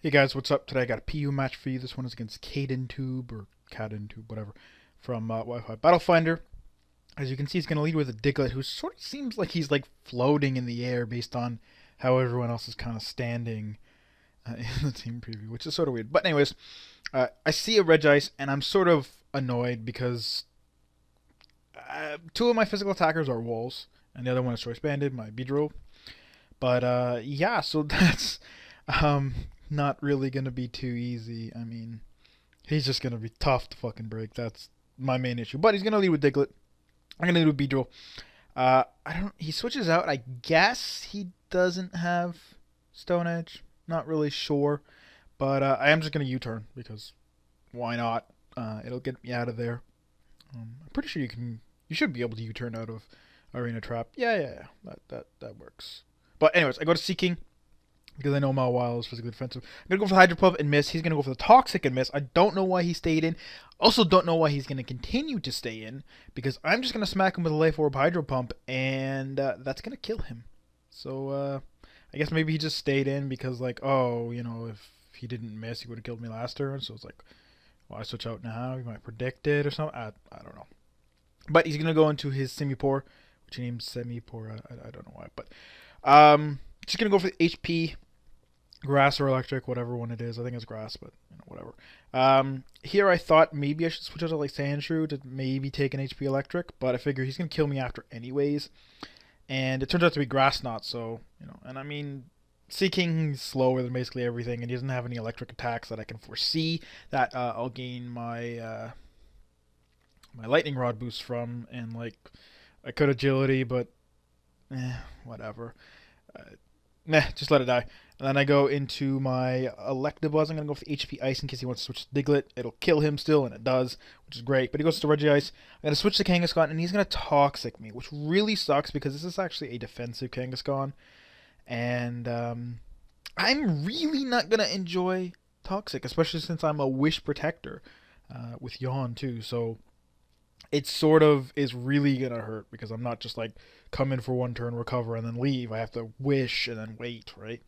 Hey guys, what's up? Today I got a PU match for you. This one is against cadentube or cadentube, whatever, from Wi-Fi Battle Finder. As you can see, he's going to lead with a Diglett, who sort of seems like he's like floating in the air based on how everyone else is kind of standing in the team preview, which is sort of weird. But anyways, I see a Regice, and I'm sort of annoyed because two of my physical attackers are walls, and the other one is Choice Banded, my Beedrill. But yeah, so that's not really gonna be too easy. I mean, he's just gonna be tough to fucking break. That's my main issue. But he's gonna lead with Diglett. I'm gonna lead with Beedrill. I don't. He switches out. I guess he doesn't have Stone Edge. Not really sure, but I am just gonna U-turn because why not? It'll get me out of there. I'm pretty sure you can. You should be able to U-turn out of Arena Trap. Yeah. That works. But anyways, I go to Seeking because I know Mawile is physically defensive. I'm going to go for the Hydro Pump and miss. He's going to go for the Toxic and miss. I don't know why he stayed in. Also don't know why he's going to continue to stay in because I'm just going to smack him with a Life Orb Hydro Pump and that's going to kill him. So I guess maybe he just stayed in because like, oh, you know, if he didn't miss, he would have killed me last turn. So it's like, well, I switch out now. He might predict it or something. I don't know. But he's going to go into his Semi-Pour, which he named Semi-Pour. I don't know why. But just going to go for the HP. Grass or electric, whatever one it is. I think it's grass, but you know, whatever. Here I thought maybe I should switch out to like Sandshrew to maybe take an HP electric, but I figure he's gonna kill me after anyways. And it turns out to be grass knot, so you know. And I mean, Seeking is slower than basically everything, and he doesn't have any electric attacks that I can foresee that I'll gain my my lightning rod boost from. And like, I could agility, but whatever. Just let it die. And then I go into my Electabuzz. I'm going to go for the HP Ice in case he wants to switch to Diglett. It'll kill him still, and it does, which is great. But he goes to Regice. I'm going to switch to Kangaskhan, and he's going to Toxic me, which really sucks because this is actually a defensive Kangaskhan. And I'm really not going to enjoy Toxic, especially since I'm a Wish Protector with Yawn too. So it sort of is really going to hurt because I'm not just like come in for one turn, recover, and then leave. I have to wish and then wait, right?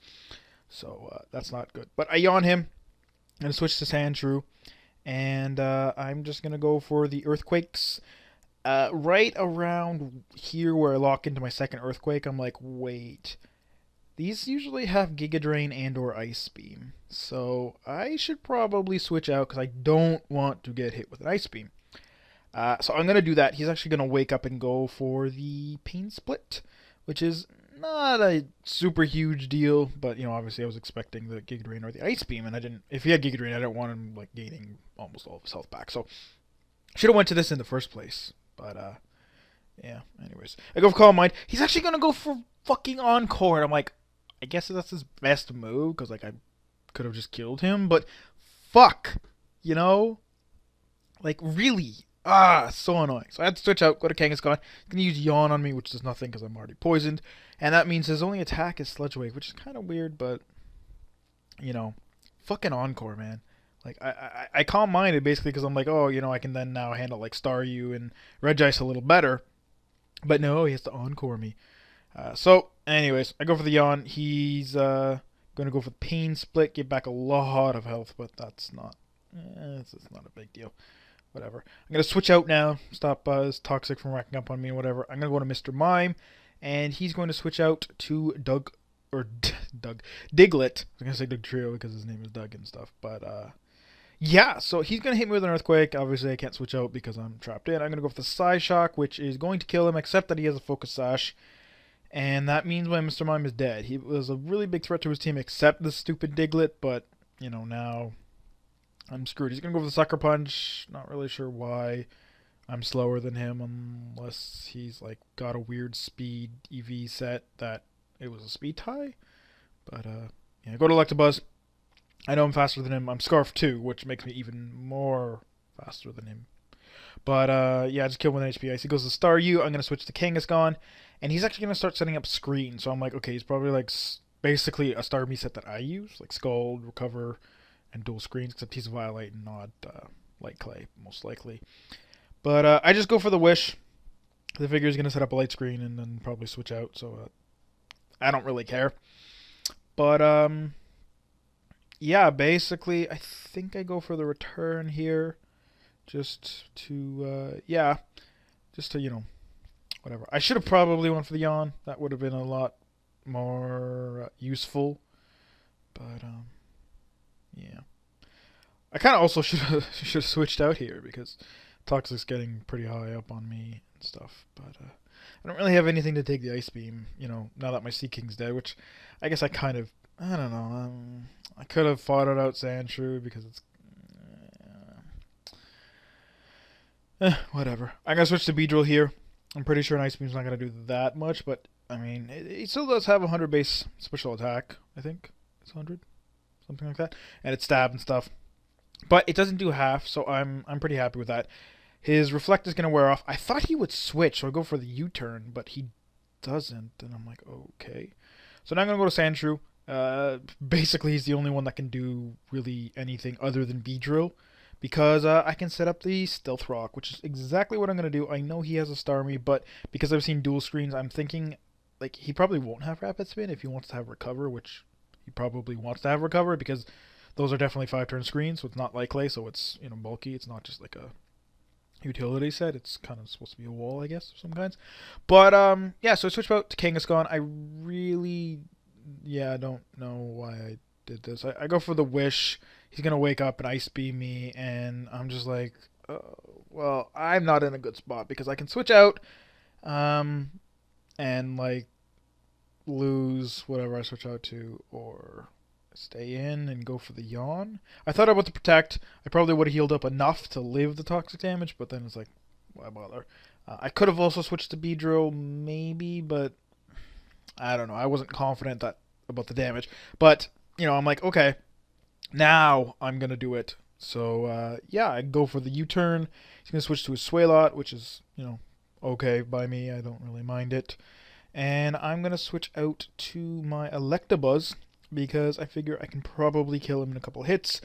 So that's not good. But I yawn him. I'm going to switch to Sandshrew. And I'm just going to go for the Earthquakes. Right around here where I lock into my second Earthquake, I'm like, wait. These usually have Giga Drain and or Ice Beam. So I should probably switch out because I don't want to get hit with an Ice Beam. So I'm going to do that. He's actually going to wake up and go for the Pain Split, which is not a super huge deal, but, you know, obviously I was expecting the Giga Drain or the Ice Beam, and I didn't, if he had Giga Drain, I didn't want him, like, gaining almost all of his health back, so should have went to this in the first place, but, yeah, anyways. I go for Calm Mind. He's actually going to go for fucking Encore, and I'm like, I guess that's his best move, because, like, I could have just killed him, but fuck, you know? Like, really? So annoying. So I had to switch out, go to Kangaskhan. He's going to use Yawn on me, which does nothing because I'm already poisoned. And that means his only attack is Sludge Wave, which is kind of weird, but, you know, fucking Encore, man. Like, I calm minded basically because I'm like, oh, you know, I can then now handle, like, Staryu and Regice a little better. But no, he has to Encore me. So, anyways, I go for the Yawn. He's going to go for the Pain Split, get back a lot of health, but that's not, it's not a big deal. Whatever. I'm going to switch out now. Stop his Toxic from racking up on me and whatever. I'm going to go to Mr. Mime. And he's going to switch out to Diglett. I was going to say Doug Trio because his name is Doug and stuff. But, yeah. So he's going to hit me with an Earthquake. Obviously, I can't switch out because I'm trapped in. I'm going to go for the Psyshock, which is going to kill him, except that he has a Focus Sash. And that means when Mr. Mime is dead. He was a really big threat to his team, except the stupid Diglett. But, you know, now I'm screwed. He's going to go for the Sucker Punch. Not really sure why I'm slower than him unless he's like got a weird speed EV set that it was a speed tie. But yeah, go to Electabuzz. I know I'm faster than him. I'm Scarf too, which makes me even more faster than him. But yeah, I just killed with an HP Ice. He goes to Staryu. I'm going to switch to Kangaskhan. And he's actually going to start setting up screens. So I'm like, okay, he's probably like basically a Starmie set that I use. Like Scald, Recover, and dual screens, except he's Violate and not Light Clay, most likely. But I just go for the Wish. The figure is going to set up a light screen and then probably switch out, so I don't really care. But yeah, basically, I think I go for the return here, just to yeah, just to whatever. I should have probably went for the yawn. That would have been a lot more useful. But yeah, I kind of also should have switched out here because Toxic's getting pretty high up on me and stuff. But I don't really have anything to take the ice beam. Now that my Sea King's dead, which I guess I don't know. I could have fought it out Sandshrew because it's whatever. I'm gonna switch to Beedrill here. I'm pretty sure an ice beam's not gonna do that much, but I mean, it still does have 100 base special attack. I think it's 100, something like that, and it's stab and stuff. But it doesn't do half, so I'm pretty happy with that. His reflect is gonna wear off. I thought he would switch, so I go for the U-turn, but he doesn't, and I'm like, okay. So now I'm gonna go to Sandshrew. Basically, he's the only one that can do really anything other than Beedrill, because I can set up the Stealth Rock, which is exactly what I'm gonna do. I know he has a Starmie, but because I've seen dual screens, I'm thinking like he probably won't have Rapid Spin if he wants to have Recover, which he probably wants to have Recover because those are definitely 5-turn screens, so it's not like clay, so it's bulky. It's not just like a utility set. It's kind of supposed to be a wall, I guess, of some kinds. But yeah. So I switched out to Kangaskhan. I really, I don't know why I did this. I go for the Wish. He's gonna wake up and ice beam me, and I'm just like, well, I'm not in a good spot because I can switch out, and like lose whatever I switch out to, or stay in and go for the yawn. I thought about the protect. I probably would have healed up enough to live the toxic damage, but then it's like, why bother? I could have also switched to Beedrill, maybe, but I don't know. I wasn't confident about the damage. But, I'm like, okay, now I'm going to do it. So, yeah, I go for the U-turn. He's going to switch to his Swalot, which is, okay by me. I don't really mind it. And I'm going to switch out to my Electabuzz, because I figure I can probably kill him in a couple hits.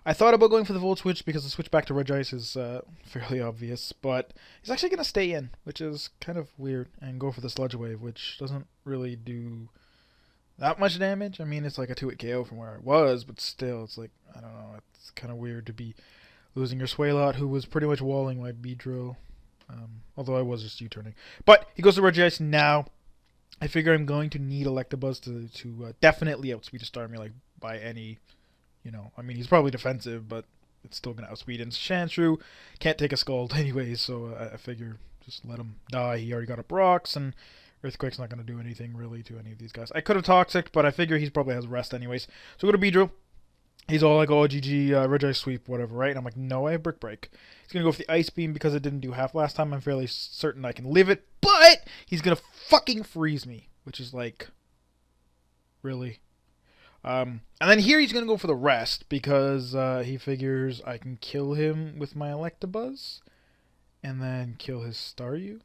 I thought about going for the Volt Switch because the switch back to Regice is fairly obvious, but he's actually going to stay in, which is kind of weird, and go for the Sludge Wave, which doesn't really do that much damage. I mean, it's like a 2-hit KO from where I was, but still, it's like, I don't know, it's kind of weird to be losing your Swalot, who was pretty much walling my Beedrill, although I was just U-turning. But he goes to Regice now. I figure I'm going to need Electabuzz to definitely outspeed a Starmie, like, by any, I mean, he's probably defensive, but it's still going to outspeed. And Sandshrew can't take a Scald anyways, so I figure just let him die. He already got up rocks, and Earthquake's not going to do anything, really, to any of these guys. I could have Toxic, but I figure he probably has Rest anyways. So go to Beedrill. He's all like, oh, GG, Regice Sweep, whatever, right? And I'm like, no, I have Brick Break. He's going to go for the Ice Beam because it didn't do half last time. I'm fairly certain I can live it, but he's going to fucking freeze me, which is like, really? And then here he's going to go for the Rest because he figures I can kill him with my Electabuzz and then kill his Staryu.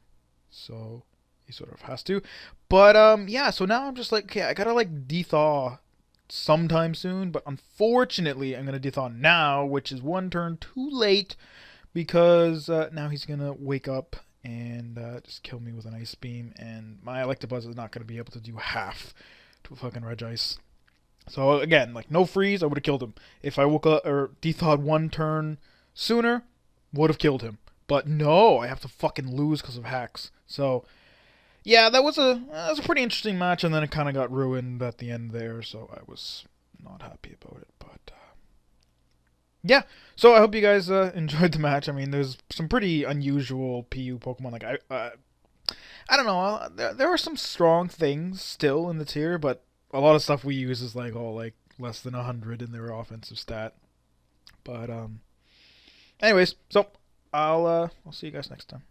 So he sort of has to. But, yeah, so now I'm just like, okay, I got to, like, dethaw sometime soon, but unfortunately I'm going to dethaw now, which is one turn too late because now he's going to wake up and just kill me with an Ice Beam, and my Electabuzz is not going to be able to do half to a fucking Regice. So again, like, no freeze, I would have killed him. If I woke up or dethawed one turn sooner, would have killed him. But no, I have to fucking lose because of hacks. So yeah, that was a pretty interesting match, and then it kind of got ruined at the end there, so I was not happy about it. But yeah, so I hope you guys enjoyed the match. I mean, there's some pretty unusual PU Pokemon. Like I don't know. There are some strong things still in the tier, but a lot of stuff we use is like all like less than 100 in their offensive stat. But anyways, so I'll see you guys next time.